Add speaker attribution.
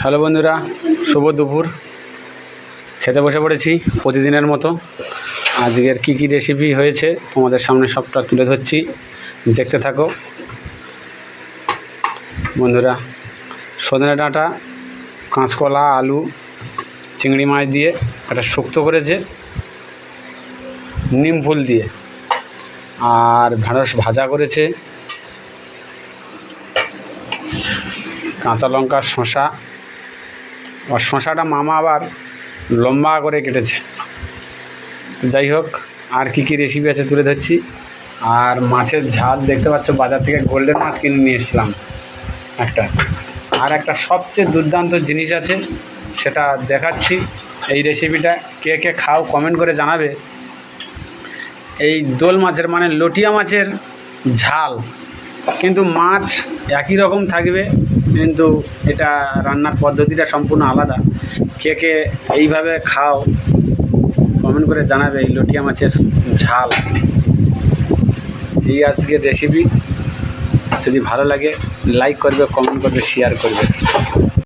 Speaker 1: Hello বন্ধুরা, শুভ দুপুর। খেতে বসে পড়েছি প্রতিদিনের মতো। আজকের কি কি রেসিপি হয়েছে তোমাদের সামনে সবটা তুলে ধরছি, দেখতে থাকো বন্ধুরা। সজনে ডাঁটা, কাঁচকলা, আলু, চিংড়ি মাছ দিয়ে একটা শুক্তো করেছে, নিম ফুল দিয়ে, আর ঢেঁড়স ভাজা করেছে, কাঁচা লঙ্কা, শসা। আর শসাটা মামা আবার লম্বা করে কেটেছে। যাই হোক, আর কি কি রেসিপি আছে তুলে ধরছি। আর মাছের ঝাল দেখতে পাচ্ছ, বাজার থেকে গোল্ডেন মাছ কিনে নিয়ে এসেছিলাম একটা। আর একটা সবচেয়ে দুর্দান্ত জিনিস আছে, সেটা দেখাচ্ছি। এই রেসিপিটা কে কে খাও কমেন্ট করে জানাবে। এই দোল মাছের মানে লটিয়া মাছের ঝাল, কিন্তু মাছ একই রকম থাকবে, কিন্তু এটা রান্নার পদ্ধতিটা সম্পূর্ণ আলাদা। কে কে এইভাবে খাও কমেন্ট করে জানাবে। এই লটিয়া মাছের ঝাল, এই আজকের রেসিপি। যদি ভালো লাগে লাইক করবে, কমেন্ট করবে, শেয়ার করবে।